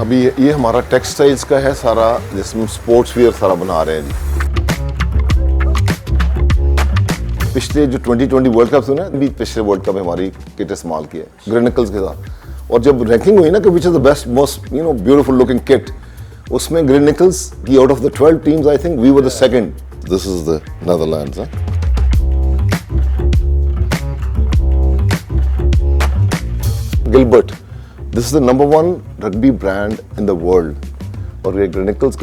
अभी ये हमारा टेक्सटाइल्स का है सारा, जिसमें स्पोर्ट्स वियर सारा बना रहे हैं जी। पिछले जो 2020 वर्ल्ड कप थे ना, अभी पिछले वर्ल्ड कप में हमारी किट इस्तेमाल की है ग्रेनिकल्स के साथ, और जब रैंकिंग हुई ना कि which is the best most beautiful looking kit, उसमें ग्रेनिकल्स की out of the 12 teams I think we were the second. This is the Netherlands. Gilbert, this is the number 1 rugby brand in the world. और ये ग्रेनिकल्स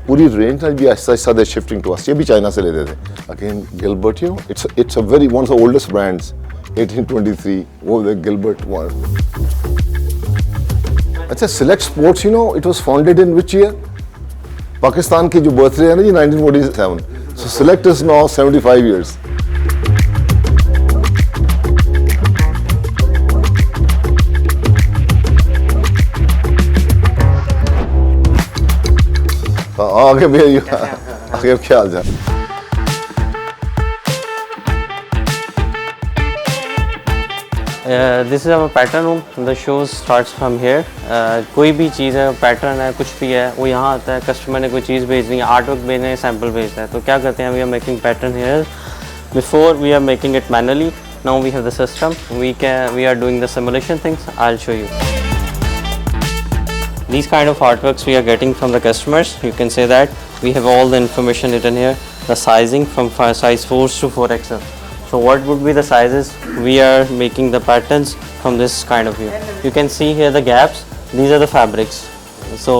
पूरी range है भी आहिस्ता आहिस्ता दे shifting to us, ये भी चाइना से लेते थे। Again Gilbert, it's a very one of the oldest brands, 1823 वो द गिलबर्ट वन। अच्छा, select sports it was founded in which year? Pakistan की जो बर्थडे है ना जी 1947, so select is now 75 years। आगे भैया आगे क्या हाल चाल? This is our pattern room. The show starts from here. कोई भी चीज़ है, पैटर्न है, कुछ भी है, वो यहाँ आता है। कस्टमर ने कोई चीज़ भेजनी है, आर्ट वर्क भेजना है, सैम्पल भेजना है, तो क्या करते हैं, we are making pattern here. Before we are making it manually, now we have the system, we are doing the simulation things. I will show you these kind of artworks we are getting from the customers. You can say that we have all the information written here, the sizing from size 4 to 4XL. So what would be the sizes? We are making the patterns from this kind of view. You can see here the gaps, these are the fabrics. So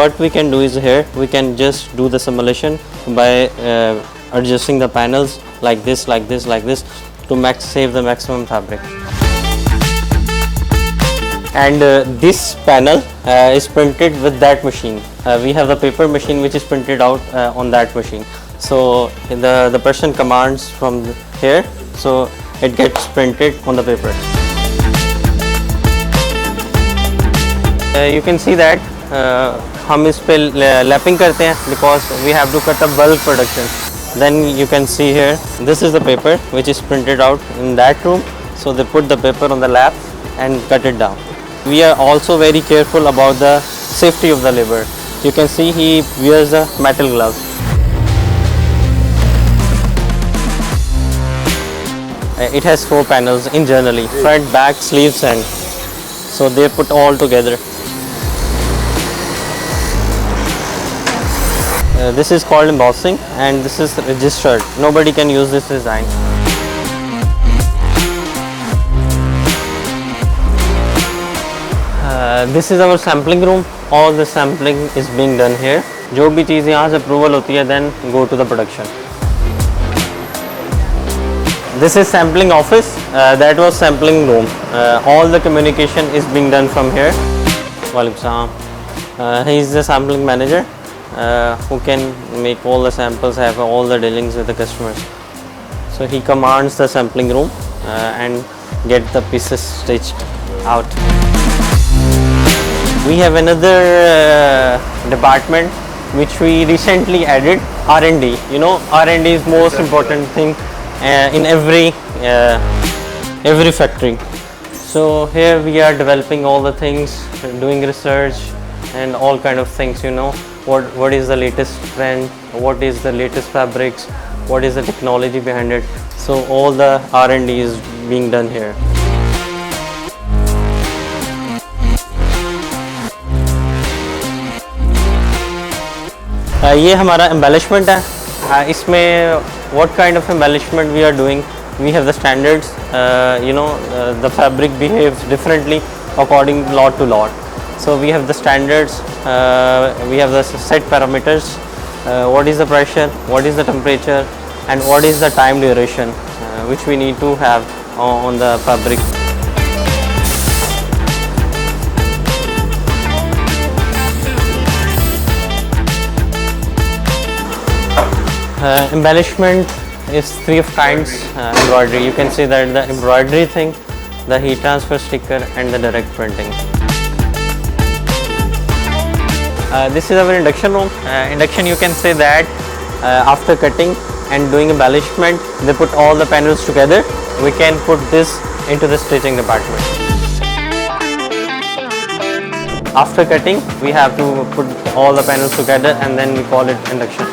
what we can do is here we can just do the simulation by adjusting the panels like this to save the maximum fabric. And this panel is printed with that machine. We have the paper machine which is printed out on that machine. So the person commands from here, so it gets printed on the paper. You can see that हम इस पे lapping करते हैं because we have to cut a bulk production. Then you can see here, this is the paper which is printed out in that room. So they put the paper on the lap and cut it down. We are also very careful about the safety of the labor. You can see he wears a metal glove. It has 4 panels internally, front, back, sleeves, and so they put all together. This is called embossing and this is registered. Nobody can use this design. This is our sampling room. All the sampling is being done here. जो भी चीज़ यहाँ से approval होती है, then go to the production. This is sampling office. That was sampling room. All the communication is being done from here. Walaikum salam. He is the sampling manager who can make all the samples, have all the dealings with the customers. So he commands the sampling room and get the pieces stitched out. We have another department which we recently added, R&D. R&D is most important thing in every factory. So here we are developing all the things, doing research and all kind of things. What is the latest trend, what is the latest fabrics, what is the technology behind it. So all the R&D is being done here. ये हमारा embellishment है। इसमें what kind of embellishment we are doing? We have the standards. The fabric behaves differently according lot to lot. So we have the standards. We have the set parameters. What is the pressure? What is the temperature? And what is the time duration which we need to have on the fabric. Embellishment is 3 of kinds. Embroidery, you can see that the embroidery thing, the heat transfer sticker and the direct printing. This is our induction room. Induction, you can say that after cutting and doing embellishment, they put all the panels together. We can put this into the stitching department. After cutting, we have to put all the panels together and then we call it induction.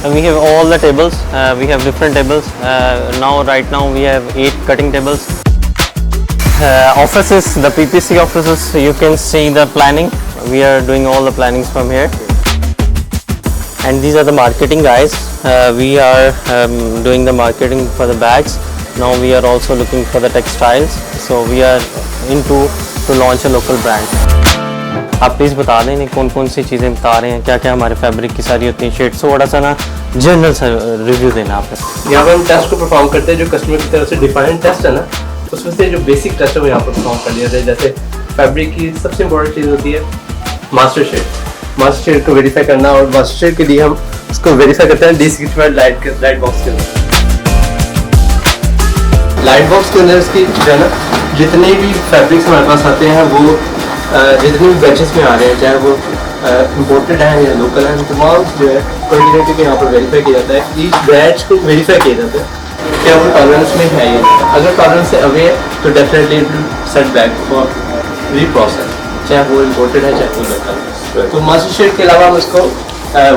And we have all the tables. We have different tables. Right now, we have 8 cutting tables. Offices, the PPC offices, you can see the planning. We are doing all the plannings from here. And these are the marketing guys. We are doing the marketing for the bags. Now we are also looking for the textiles. So we are into to launch a local brand. आप please बता दें नहीं कौन कौन सी चीज़ें बता रहे हैं, क्या क्या हमारे फैब्रिक की सारी होती हैं शेड्स, थोड़ा सा ना जनरल सा रिव्यू देना आपने। यहाँ पर हम टेस्ट को परफॉर्म करते हैं जो कस्टमर की तरफ से डिफाइंड टेस्ट है ना, उसमें से जो बेसिक टेस्ट है वो यहाँ पर परफॉर्म कर लिया जाए। जैसे फैब्रिक की सबसे इम्पोर्टेंट चीज़ होती है मास्टर शेड को वेरीफाई करना, और मास्टर शेड के लिए हम उसको वेरीफाई करते हैं D65 लाइट बॉक्स के अंदर। लाइट बॉक्स के अंदर इसकी जो है ना जितने भी फैब्रिक्स हमारे पास आते हैं वो जितने भी बैचेस में आ रहे हैं, चाहे वो इम्पोर्टेड हैं या लोकल हैं, तमाम जो है क्वांटिटी के यहाँ पर वेरीफाई किया जाता है। ईच बैच को वेरीफाई किया जाता है क्या वो टॉलरेंस में है ये, अगर टॉलरेंस से अवे है तो definitely it will set back for reprocess, चाहे वो इम्पोर्टेड है चाहे वो लोकल है। तो मास्टर शेड के अलावा हम इसको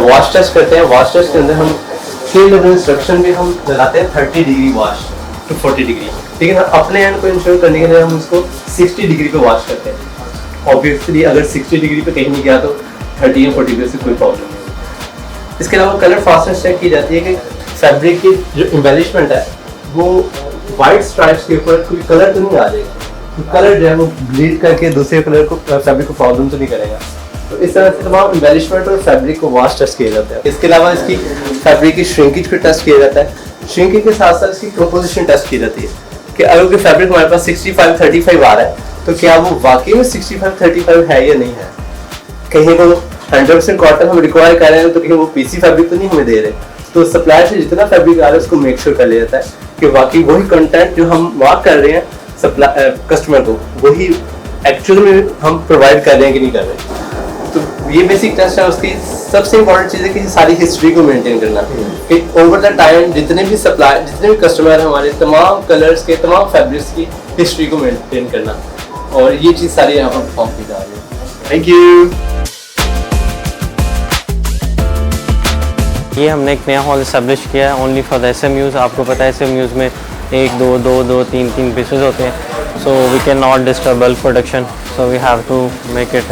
वॉश टेस्ट करते हैं। वॉश टेस्ट के अंदर हम फील्ड ऑफ इंस्ट्रक्शन भी हम लगाते हैं 30 डिग्री वॉश टू 40 डिग्री, लेकिन अपने एंड को इंश्योर करने के लिए हम उसको 60 डिग्री पे वॉश करते हैं। ऑब्वियसली अगर 60 डिग्री पे कहीं नहीं गया तो 30 या 40 डिग्री से कोई प्रॉब्लम नहीं। इसके अलावा कलर फास्टनेस चेक की जाती है कि फैब्रिक की जो एम्बेलिशमेंट है वो वाइट स्ट्राइप्स के ऊपर कोई कलर तो नहीं आ जाएगा, तो कलर जो है वो ब्लीड करके दूसरे कलर को फैब्रिक को प्रॉब्लम तो नहीं करेगा। तो इस तरह से तमाम एम्बेलिशमेंट और फैब्रिक को वॉश टेस्ट किया जाता है। इसके अलावा इसकी फैब्रिक की श्रिंकेज को टेस्ट किया जाता है। श्रिंकेज के साथ साथ इसकी कंपोजिशन टेस्ट की जाती है कि अगर कोई फैब्रिक हमारे पास 65-35 आ रहा है तो क्या वो वाकई में 65-35 है या नहीं है। कहीं वो 100% कॉटन हम रिक्वायर कर रहे हैं तो कहीं वो पीसी फैब्रिक तो नहीं हमें दे रहे, तो सप्लायर से जितना फैब्रिक आ रहा है उसको मेक श्योर कर लिया जाता है कि वाकई वही कंटेंट जो हम मार्क कर रहे हैं कस्टमर को वही एक्चुअल में हम प्रोवाइड कर रहे हैं कि नहीं कर रहे हैं। तो ये बेसिक टेस्ट है। उसकी सबसे इम्पोर्टेंट चीज़ है कि सारी हिस्ट्री को मेंटेन करना कि ओवर द टाइम जितने भी कस्टमर हैं हमारे तमाम कलर्स के तमाम फैब्रिक्स की हिस्ट्री को मेंटेन करना, और ये चीज़ सारी यहाँ पर परफॉर्म की जा रही है। Thank you. ये हमने एक नया हॉल इस्टेब्लिश किया है ओनली फॉर द SMUs। आपको पता है SMUs में 1, 2, 2, 2, 3 पीसेज होते हैं, so we can not disturb bulk production, so we have to make it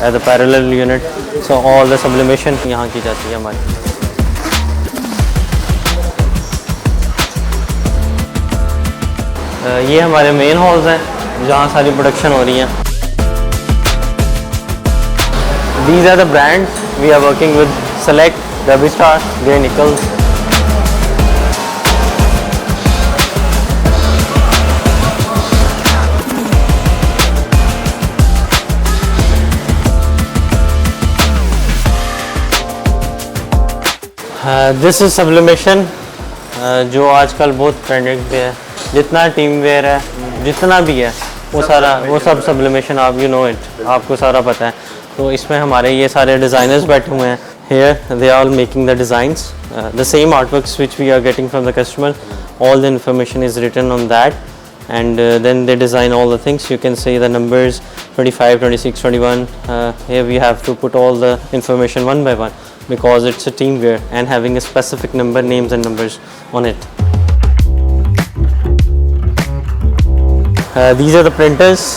as a parallel unit, so all the sublimation यहाँ की जाती है हमारी। ये हमारे मेन हॉल्स हैं जहाँ सारी प्रोडक्शन हो रही हैं। These are the brands we are working with: Select, Derby Star, Grey Nichols. This is sublimation जो आजकल बहुत ट्रेंडिंग पे है। जितना टीम वेयर है जितना भी है वो सब सब्लिमेशन, आप यू नो इट, आपको सारा पता है। तो इसमें हमारे ये सारे डिज़ाइनर्स बैठे हुए हैं। Here they are making the designs, the same artworks which we are getting from the customer, all the information is written on that and then they design all the things. You can see the numbers 25, 26, 21. Here we have to put all the information one by one because it's a team wear and having a specific number, names and numbers on it. These are the printers.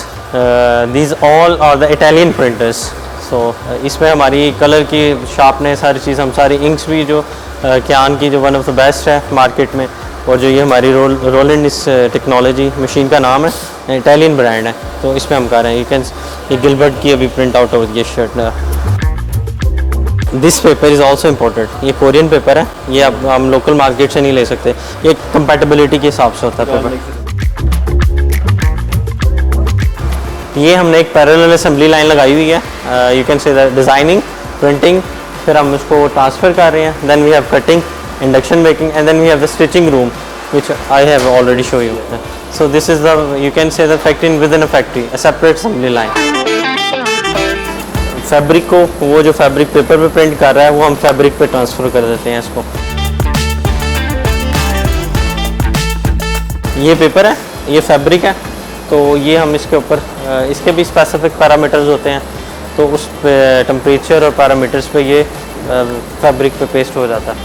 These all are the Italian printers. So इसमें हमारी colour की sharpness हर चीज़, हम सारी inks भी जो क्यान की जो one of the best है मार्केट में, और जो ये हमारी रोलैंड इस टेक्नोलॉजी मशीन का नाम है, इटालियन ब्रांड है, तो इसमें हम कर रहे हैं। ये गिलबर्ट की अभी प्रिंट आउट हो गई shirt. This paper is also imported. ये कोरियन पेपर है, ये अब हम लोकल मार्केट से नहीं ले सकते, ये कंपैटिबिलिटी के हिसाब से होता है पेपर। ये हमने एक पैरेलल असेंबली लाइन लगाई हुई है। You can say the designing, printing, फिर हम उसको ट्रांसफ़र कर रहे हैं। Then we have cutting, induction making, and then we have the stitching room which I have already shown you. So this is the, you can say, the factory within a factory, a separate assembly line. Fabric को वो जो fabric paper पे print कर रहा है वो हम fabric पे ट्रांसफ़र कर देते हैं इसको। ये पेपर है, ये फैब्रिक है, तो ये हम इसके ऊपर इसके भी स्पेसिफिक पैरामीटर्स होते हैं, तो उस टेम्परेचर और पैरामीटर्स पे ये फैब्रिक पे पेस्ट हो जाता है।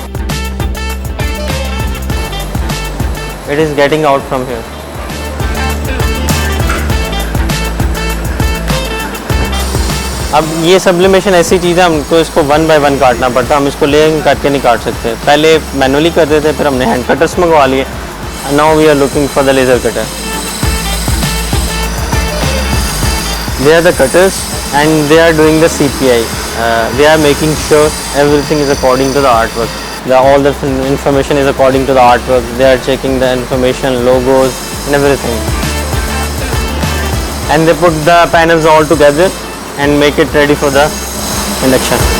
It is getting out from here. अब ये सब्लिमेशन ऐसी चीज़ है, हमको इसको 1 बाय 1 काटना पड़ता है, हम इसको लेयर काट के नहीं काट सकते। पहले मैनुअली करते थे, फिर हमने हैंड कटर्स मंगवा लिए। Now we are looking for the laser cutter. They are the cutters and they are doing the CPI। They are making sure everything is according to the art work. All the information is according to the artwork. They are checking the information, logos and everything. And they put the panels all together and make it ready for the induction.